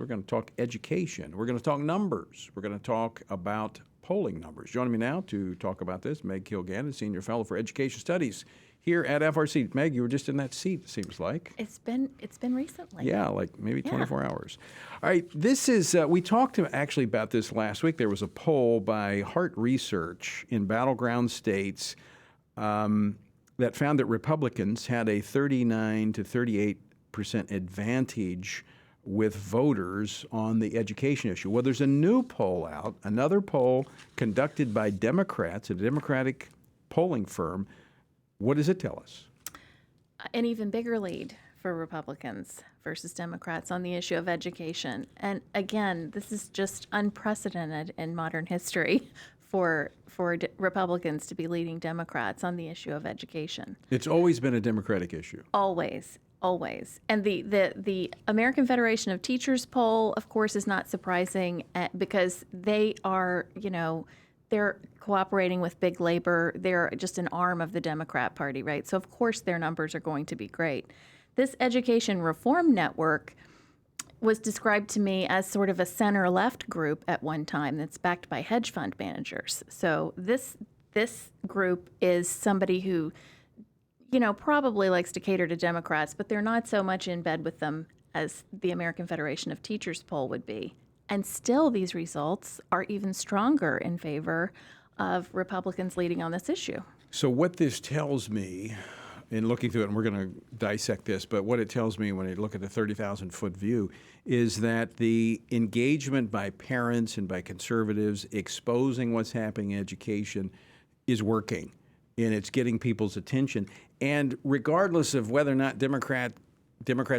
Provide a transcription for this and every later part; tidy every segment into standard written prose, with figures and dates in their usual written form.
We're going to talk education. We're going to talk numbers. We're going to talk about polling numbers. Joining me now to talk about this, Meg Kilgannon, Senior Fellow for Education Studies here at FRC. Meg, you were just in that seat, it seems like. It's been recently. Yeah, like maybe 24 hours. All right, this is, we talked actually about this last week. There was a poll by Hart Research in battleground states that found that Republicans had a 39 to 38% advantage with voters on the education issue. Well, there's a new poll out, another poll conducted by Democrats, a Democratic polling firm. What does it tell us? An even bigger lead for Republicans versus Democrats on the issue of education. And again, this is just unprecedented in modern history for Republicans to be leading Democrats on the issue of education. It's always been a Democratic issue. Always. And the American Federation of Teachers poll, of course, is not surprising because they are, they're cooperating with big labor. They're just an arm of the Democrat Party, right? So, of course, their numbers are going to be great. This Education Reform Network was described to me as sort of a center-left group at one time that's backed by hedge fund managers. So this group is somebody who, probably likes to cater to Democrats, but they're not so much in bed with them as the American Federation of Teachers poll would be. And still, these results are even stronger in favor of Republicans leading on this issue. So what this tells me, in looking through it, and we're going to dissect this, but what it tells me when I look at the 30,000-foot view is that the engagement by parents and by conservatives exposing what's happening in education is working, and it's getting people's attention. And regardless of whether or not Democrats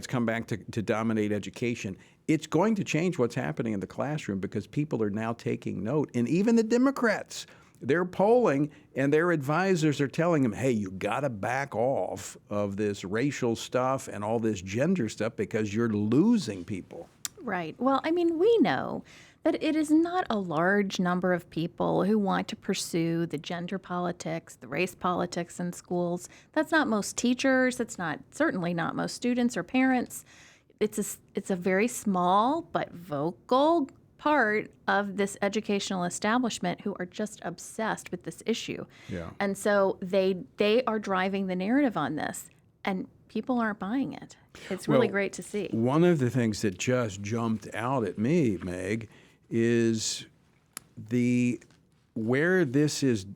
come back to dominate education, it's going to change what's happening in the classroom because people are now taking note. And even the Democrats, they're polling, and their advisors are telling them, hey, you got to back off of this racial stuff and all this gender stuff because you're losing people. Right. Well, we know that it is not a large number of people who want to pursue the gender politics, the race politics in schools. That's not most teachers. It's certainly not most students or parents. It's a very small but vocal part of this educational establishment who are just obsessed with this issue. Yeah. And so they are driving the narrative on this, and people aren't buying it. It's really great to see. One of the things that just jumped out at me, Meg, is where this is,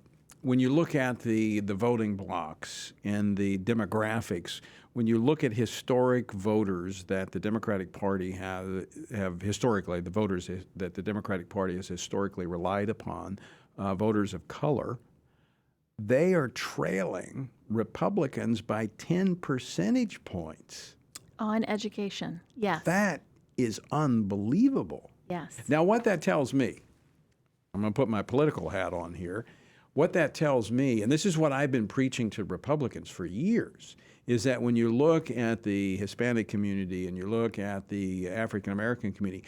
when you look at the voting blocks and the demographics, when you look at historic voters that the Democratic Party have historically, the voters that the Democratic Party has historically relied upon, voters of color, they are trailing Republicans by 10 percentage points. On education, yes. That is unbelievable. Yes. Now, what that tells me, I'm going to put my political hat on here. What that tells me, and this is what I've been preaching to Republicans for years, is that when you look at the Hispanic community and you look at the African American community,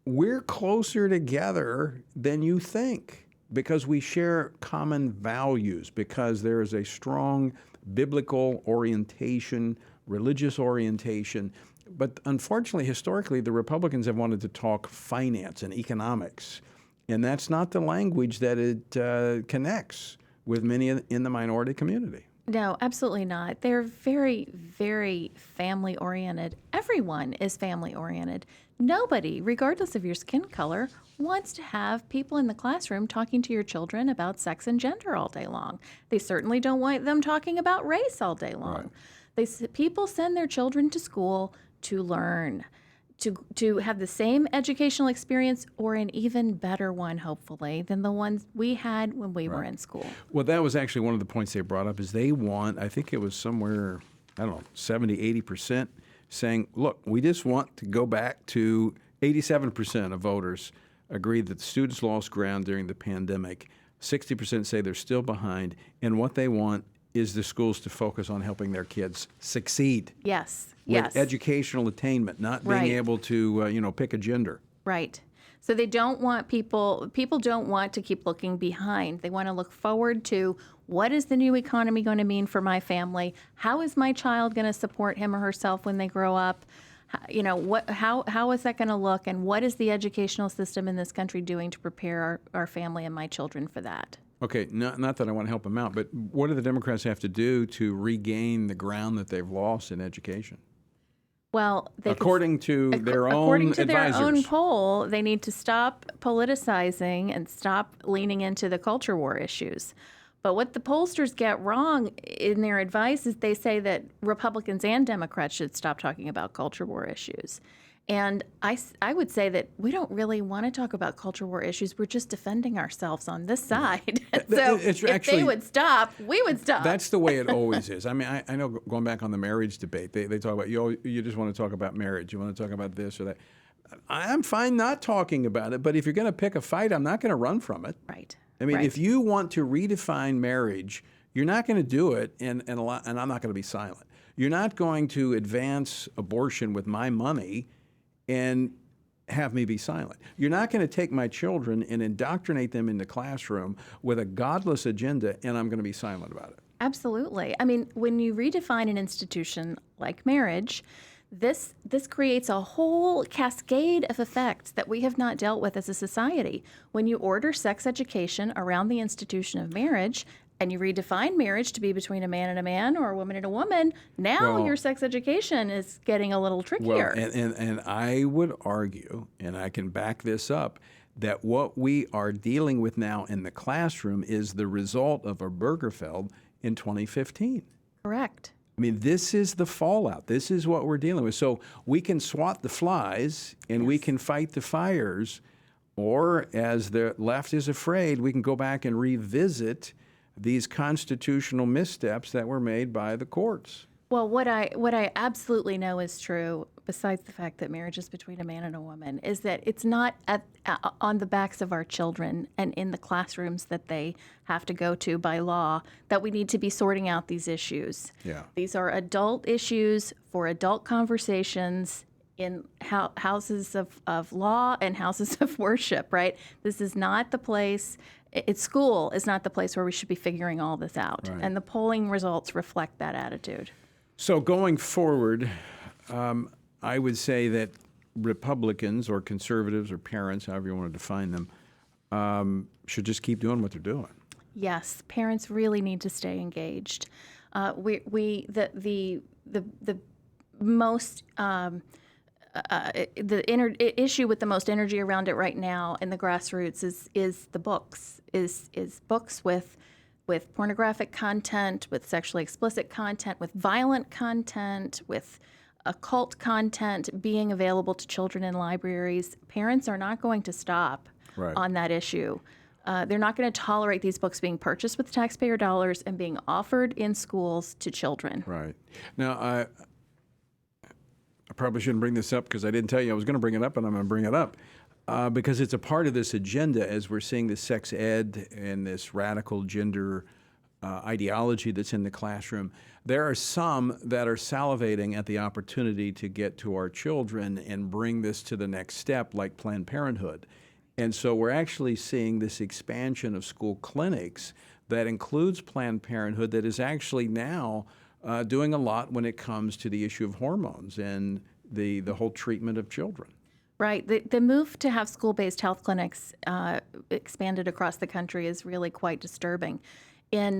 we're closer together than you think because we share common values, because there is a strong biblical orientation, religious orientation. But unfortunately, historically, the Republicans have wanted to talk finance and economics, and that's not the language that it connects with many in the minority community. No, absolutely not. They're very, very family-oriented. Everyone is family-oriented. Nobody, regardless of your skin color, wants to have people in the classroom talking to your children about sex and gender all day long. They certainly don't want them talking about race all day long. Right. People send their children to school to learn, to have the same educational experience or an even better one, hopefully, than the ones we had when we were in school. Well, that was actually one of the points they brought up is they want, I think it was somewhere, 70, 80% saying, look, we just want to go back to 87% of voters agreed that students lost ground during the pandemic. 60% say they're still behind, and what they want is the schools to focus on helping their kids succeed. Yes. With educational attainment, not being able to, pick a gender. Right. So they don't want people don't want to keep looking behind. They want to look forward to what is the new economy going to mean for my family? How is my child going to support him or herself when they grow up? How is that going to look, and what is the educational system in this country doing to prepare our family and my children for that? Okay, not that I want to help them out, but what do the Democrats have to do to regain the ground that they've lost in education? Well, according to their own poll, they need to stop politicizing and stop leaning into the culture war issues. But what the pollsters get wrong in their advice is they say that Republicans and Democrats should stop talking about culture war issues. And I would say that we don't really want to talk about culture war issues. We're just defending ourselves on this side. So if they would stop, we would stop. That's the way it always is. I mean, I know going back on the marriage debate, they talk about, you just want to talk about marriage. You want to talk about this or that. I'm fine not talking about it, but if you're going to pick a fight, I'm not going to run from it. Right. I mean, if you want to redefine marriage, you're not going to do it, and I'm not going to be silent. You're not going to advance abortion with my money and have me be silent. You're not going to take my children and indoctrinate them in the classroom with a godless agenda, and I'm going to be silent about it. Absolutely. I mean, when you redefine an institution like marriage, this creates a whole cascade of effects that we have not dealt with as a society. When you order sex education around the institution of marriage, and you redefine marriage to be between a man and a man or a woman and a woman, now your sex education is getting a little trickier. Well, and I would argue, and I can back this up, that what we are dealing with now in the classroom is the result of a Burgerfeld in 2015. Correct. I mean, this is the fallout. This is what we're dealing with. So we can swat the flies and we can fight the fires, or as the left is afraid, we can go back and revisit these constitutional missteps that were made by the courts. Well, what I absolutely know is true, besides the fact that marriage is between a man and a woman, is that it's not on the backs of our children and in the classrooms that they have to go to by law that we need to be sorting out these issues. Yeah. These are adult issues for adult conversations in houses of law and houses of worship, right? This is not the place. School is not the place where we should be figuring all this out. Right. And the polling results reflect that attitude. So going forward, I would say that Republicans or conservatives or parents, however you want to define them, should just keep doing what they're doing. Yes, parents really need to stay engaged. The most the issue with the most energy around it right now in the grassroots is the books, is books with pornographic content, with sexually explicit content, with violent content, with occult content being available to children in libraries. Parents are not going to stop on that issue. They're not going to tolerate these books being purchased with taxpayer dollars and being offered in schools to children. Right. Now, I probably shouldn't bring this up because I didn't tell you I was going to bring it up, and I'm going to bring it up because it's a part of this agenda as we're seeing this sex ed and this radical gender ideology that's in the classroom. There are some that are salivating at the opportunity to get to our children and bring this to the next step, like Planned Parenthood. And so we're actually seeing this expansion of school clinics that includes Planned Parenthood that is actually now doing a lot when it comes to the issue of hormones and the whole treatment of children. Right. The move to have school-based health clinics expanded across the country is really quite disturbing. In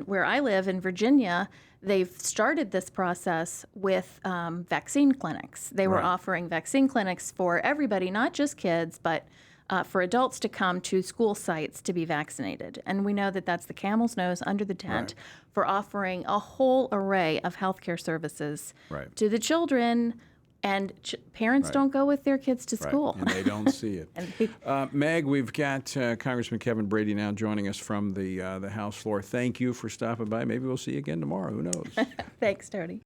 where I live in Virginia, they've started this process with vaccine clinics. They were offering vaccine clinics for everybody, not just kids, but for adults to come to school sites to be vaccinated. And we know that that's the camel's nose under the tent for offering a whole array of healthcare services to the children. And parents don't go with their kids to school. And they don't see it. Meg, we've got Congressman Kevin Brady now joining us from the House floor. Thank you for stopping by. Maybe we'll see you again tomorrow. Who knows? Thanks, Tony.